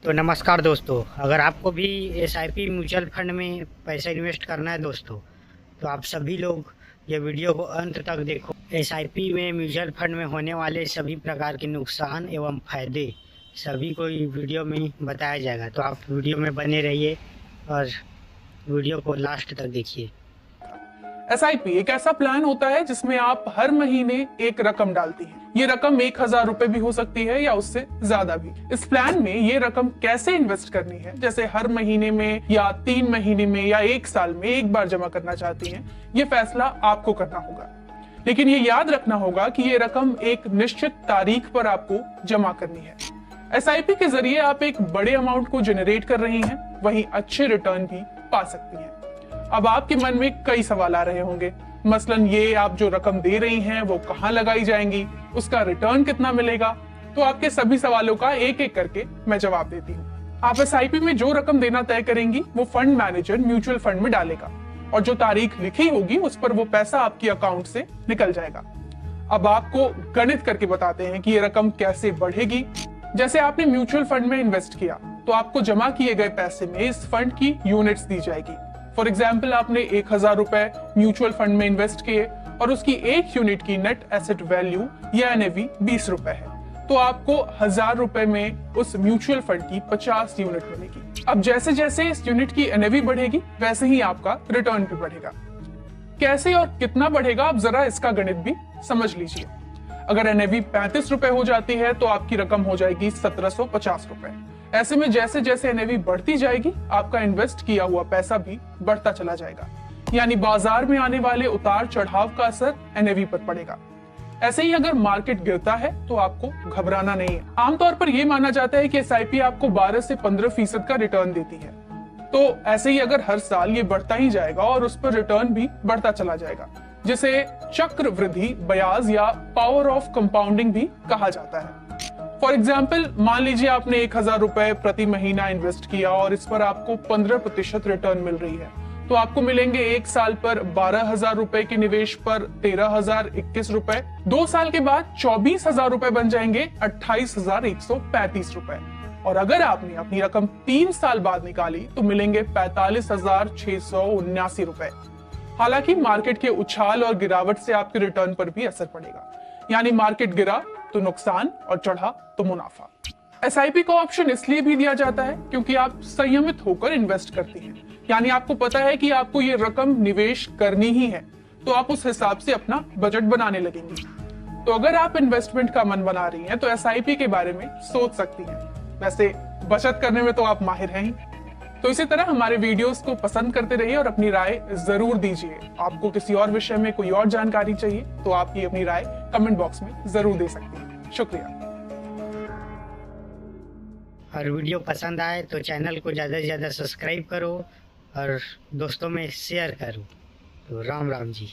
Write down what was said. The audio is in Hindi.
तो नमस्कार दोस्तों, अगर आपको भी एसआईपी म्यूचुअल फंड में पैसा इन्वेस्ट करना है दोस्तों, तो आप सभी लोग ये वीडियो को अंत तक देखो। एसआईपी में म्यूचुअल फंड में होने वाले सभी प्रकार के नुकसान एवं फायदे सभी को वीडियो में बताया जाएगा, तो आप वीडियो में बने रहिए और वीडियो को लास्ट तक देखिए। एसआईपी एक ऐसा प्लान होता है जिसमें आप हर महीने एक रकम डालती हैं। ये रकम 1,000 रुपए भी हो सकती है या उससे ज्यादा भी। इस प्लान में ये रकम कैसे इन्वेस्ट करनी है, जैसे हर महीने में या 3 महीने में या 1 साल में एक बार जमा करना चाहती हैं, ये फैसला आपको करना होगा। लेकिन ये याद रखना होगा कि ये रकम एक निश्चित तारीख पर आपको जमा करनी है। एसआईपी के जरिए आप एक बड़े अमाउंट को जनरेट कर रही हैं, वहीं अच्छे रिटर्न भी पा सकती हैं। अब आपके मन में कई सवाल आ रहे होंगे, मसलन ये आप जो रकम दे रही हैं वो कहाँ लगाई जाएंगी, उसका रिटर्न कितना मिलेगा। तो आपके सभी सवालों का एक एक करके मैं जवाब देती हूँ। आप एसआईपी में जो रकम देना तय करेंगी वो फंड मैनेजर म्यूचुअल फंड में डालेगा और जो तारीख लिखी होगी उस पर वो पैसा आपकी अकाउंट से निकल जाएगा। अब आपको गणित करके बताते हैं कि ये रकम कैसे बढ़ेगी। जैसे आपने म्यूचुअल फंड में इन्वेस्ट किया तो आपको जमा किए गए पैसे में इस फंड की यूनिट्स दी जाएगी। फॉर एग्जाम्पल, आपने 1,000 रुपए म्यूचुअल फंड में इन्वेस्ट किए और उसकी एक यूनिट की नेट एसेट वैल्यू या एनएवी 20 रुपए है, तो आपको 1,000 रुपए में उस म्यूचुअल फंड की 50 यूनिट मिलेगी। अब जैसे जैसे इस यूनिट की एनएवी बढ़ेगी वैसे ही आपका रिटर्न भी बढ़ेगा। कैसे और कितना बढ़ेगा, आप जरा इसका गणित भी समझ लीजिए। अगर एनएवी 35 रुपए हो जाती है तो आपकी रकम हो जाएगी 1750 रुपए। ऐसे में जैसे जैसे एनएवी बढ़ती जाएगी आपका इन्वेस्ट किया हुआ पैसा भी बढ़ता चला जाएगा, यानी बाजार में आने वाले उतार चढ़ाव का असर एनएवी पर पड़ेगा। ऐसे ही अगर मार्केट गिरता है तो आपको घबराना नहीं है। आमतौर पर यह माना जाता है कि एसआईपी आपको 12 से 15% का रिटर्न देती है। तो ऐसे ही अगर हर साल ये बढ़ता ही जाएगा और उस पर रिटर्न भी बढ़ता चला जाएगा, जिसे चक्र वृद्धि ब्याज या पावर ऑफ कंपाउंडिंग भी कहा जाता है। फॉर एग्जाम्पल, मान लीजिए आपने 1,000 रुपए प्रति महीना इन्वेस्ट किया और इस पर आपको 15% रिटर्न मिल रही है, तो आपको मिलेंगे 1 साल पर 12,000 रुपए के निवेश पर 13,021 रुपए। 2 साल के बाद 24,000 रुपए बन जाएंगे 28,135 रुपए। और अगर आपने अपनी रकम 3 साल बाद निकाली तो मिलेंगे 45,679 रुपए। हालांकि मार्केट के उछाल और गिरावट से आपके रिटर्न पर भी असर पड़ेगा, यानी मार्केट गिरा तो नुकसान और चढ़ा तो मुनाफा। एसआईपी का ऑप्शन इसलिए भी दिया जाता है क्योंकि आप संयमित होकर इन्वेस्ट करती हैं, यानी आपको पता है कि आपको ये रकम निवेश करनी ही है, तो आप उस हिसाब से अपना बजट बनाने लगेंगी। तो अगर आप इन्वेस्टमेंट का मन बना रही हैं तो एसआईपी के बारे में सोच सकती हैं। वैसे बचत करने में तो आप माहिर हैं ही। तो इसी तरह हमारे वीडियोस को पसंद करते रहिए और अपनी राय जरूर दीजिए। आपको किसी और विषय में कोई और जानकारी चाहिए तो आप ये अपनी राय कमेंट बॉक्स में जरूर दे सकते हैं। शुक्रिया। और वीडियो पसंद आए तो चैनल को ज़्यादा से ज़्यादा सब्सक्राइब करो और दोस्तों में शेयर करो। तो राम राम जी।